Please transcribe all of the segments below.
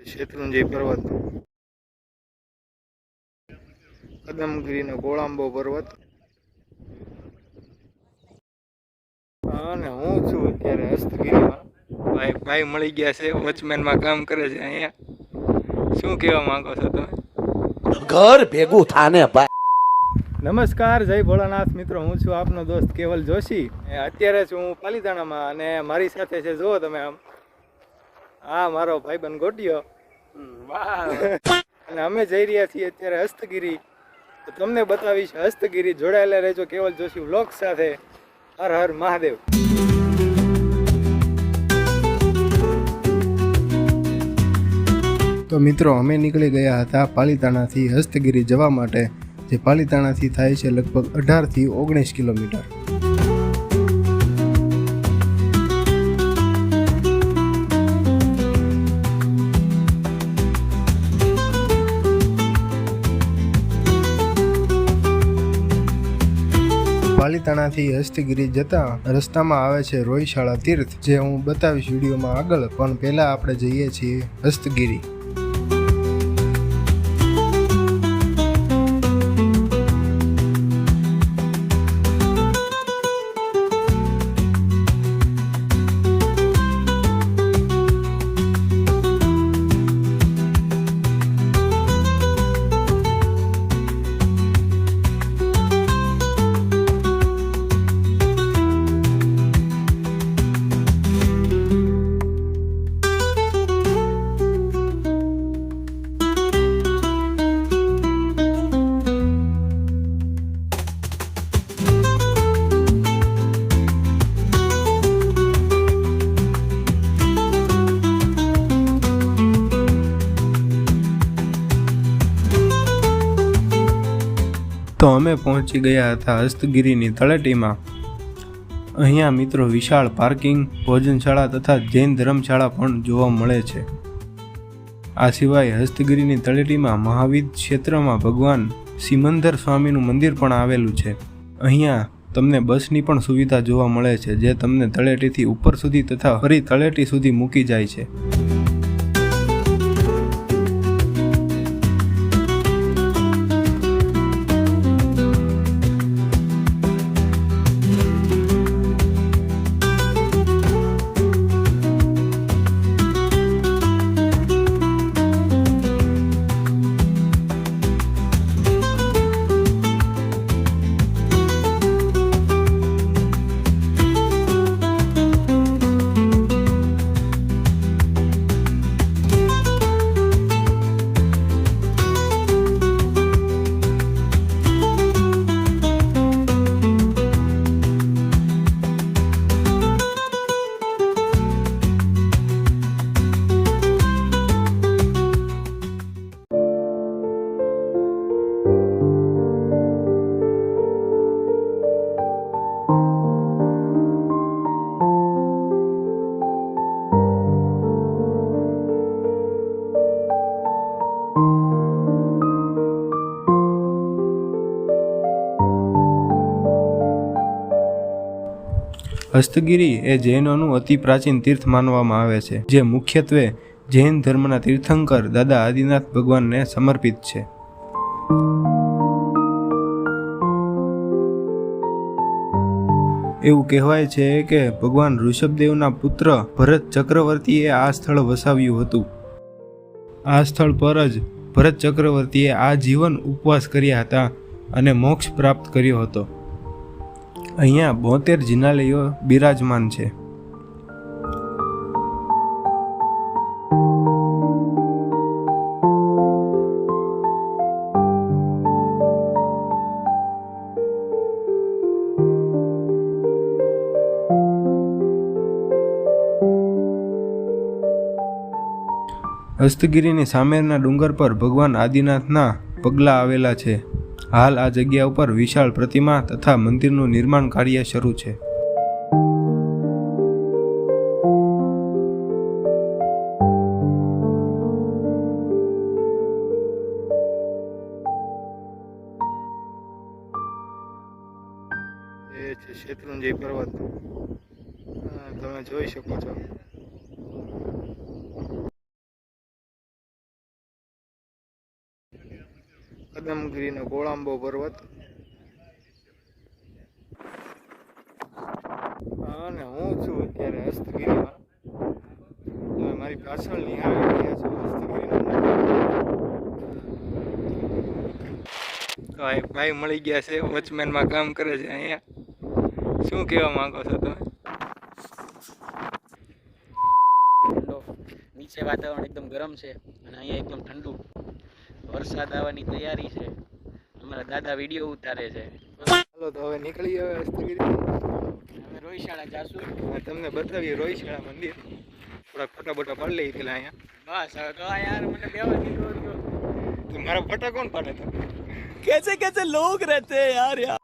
શેત્રુંજય પર્વત, કદમગીરીનો ગોળાંબો પર્વત અને હું છું અત્યારે હસ્તગીરીમાં. ભાઈ મળી ગયા છે, વોચમેનમાં કામ કરે છે અહીંયા. શું કહેવા માંગો છો તમે? ઘર ભેગું થાને ભાઈ. નમસ્કાર, જય ભોળાનાથ મિત્રો, હું છું આપનો દોસ્ત કેવલ જોશી. અત્યારે છું હું પાલીતાણામાં અને મારી સાથે છે, જુઓ તમે આમ, આ મારો ભાઈબંધ ગોટિયો. અને અમે જઈ રહ્યા છીએ અત્યારે હસ્તગીરી. તો તમને બતાવીશ હસ્તગીરી. જોડાયેલા રહેજો કેવલ જોશી વ્લોગ સાથે. હર હર મહાદેવ. તો મિત્રો, અમે નીકળી ગયા હતા પાલીતાણાથી હસ્તગીરી જવા માટે, જે પાલીતાણાથી થાય છે લગભગ 18 થી 19 કિલોમીટર. પાલીતાણાથી હસ્તગીરી જતા રસ્તામાં આવે છે રોયશાળા તીર્થ, જે હું બતાવીશ વિડીયોમાં આગળ. પણ પહેલા આપણે જઈએ છીએ હસ્તગીરી. તો અમે પહોંચી ગયા હતા હસ્તગીરીની તળેટીમાં. અહીંયા મિત્રો વિશાળ પાર્કિંગ, ભોજનશાળા તથા જૈન ધર્મશાળા પણ જોવા મળે છે. આ સિવાય હસ્તગીરીની તળેટીમાં મહાવીર ક્ષેત્રમાં ભગવાન સિમંદર સ્વામીનું મંદિર પણ આવેલું છે. અહીંયા તમને બસની પણ સુવિધા જોવા મળે છે, જે તમને તળેટીથી ઉપર સુધી તથા ફરી તળેટી સુધી મૂકી જાય છે. હસ્તગીરી એ જૈનોનું અતિ પ્રાચીન તીર્થ માનવામાં આવે છે, જે મુખ્યત્વે જૈન ધર્મના તીર્થંકર દાદા આદિનાથ ભગવાનને સમર્પિત છે. એવું કહેવાય છે કે ભગવાન ઋષભદેવના પુત્ર ભરત ચક્રવર્તીએ આ સ્થળ વસાવ્યું હતું. આ સ્થળ પર જ ભરત ચક્રવર્તીએ આજીવન ઉપવાસ કર્યા હતા અને મોક્ષ પ્રાપ્ત કર્યો હતો. અહીંયા 72 જિનાલયો બિરાજમાન છે. હસ્તગીરીની સામેરના ડુંગર પર ભગવાન આદિનાથના પગલા આવેલા છે. હાલ આ જગ્યા ઉપર વિશાળ પ્રતિમા તથા મંદિરનું નિર્માણ કાર્ય શરૂ છે. એ છે શેત્રુંજય પર્વત, તમે જોઈ શકો છો. કદમગીરીનો કોળંબો પર્વત અને હું છું અત્યારે હસ્તગીરીમાં. તમે મારી પાછળ નિહાળી રહ્યા છો હસ્તગીરીનો. એક ભાઈ મળી ગયા છે, વોચમેનમાં કામ કરે છે અહીંયા. શું કહેવા માંગો છો તમે? નીચે વાતાવરણ એકદમ ગરમ છે અને અહીંયા એકદમ ઠંડુ. વરસાદ આવવાની તૈયારી છે. અમારા દાદા વિડીયો ઉતારે છે. ચાલો તો હવે નીકળી હવે હસ્તગીરી. અમે રોહિશાળા જાશું. તમને બતાવીએ રોહિશાળા મંદિર. થોડાક ફોટા બોટા પાડી લઈએ પેલા અહીંયા. બસ હવે તો યાર મને બેવા દીધો હતો. તો મારા ફોટા કોણ પાડે તો? कैसे कैसे लोग रहते हैं यार यार.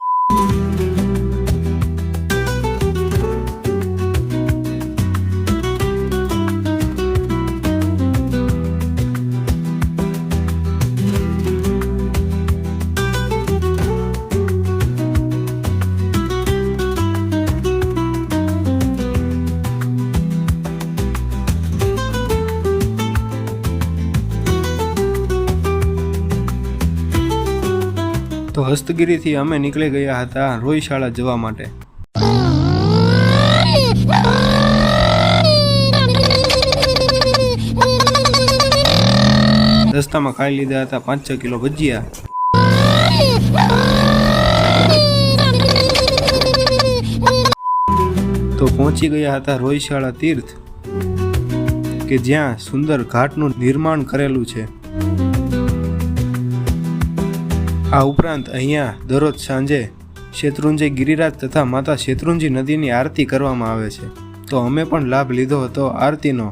તો હસ્તગીરીથી અમે નીકળી ગયા હતા રોહિશાળા જવા માટે. રસ્તામાં ખાઈ લીધા હતા 5-6 કિલો ભજીયા. તો પહોંચી ગયા હતા રોહિશાળા તીર્થ કે જ્યાં સુંદર ઘાટનું નિર્માણ કરેલું છે. આ ઉપરાંત અહીંયા દરરોજ સાંજે શેત્રુંજય ગિરિરાજ તથા માતા શેત્રુંજી નદીની આરતી કરવામાં આવે છે. તો અમે પણ લાભ લીધો હતો આરતીનો.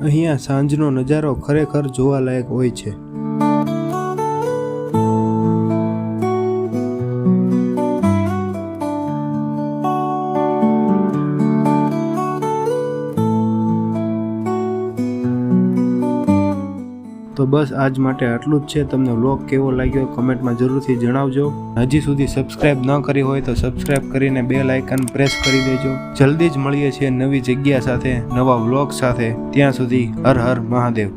અહીંયા સાંજનો નજારો ખરેખર જોવાલાયક હોય છે. તો બસ આજ માટે આટલું જ છે. તમને વ્લોગ કેવો લાગ્યો કમેન્ટમાં જરૂરથી જણાવજો. હજી સુધી સબસ્ક્રાઇબ ન કરી હોય તો સબસ્ક્રાઇબ કરીને બેલ આઇકન પ્રેસ કરી દેજો. જલ્દી જ મળીએ છીએ નવી જગ્યા સાથે, નવા વ્લોગ સાથે. ત્યાં સુધી હર હર મહાદેવ.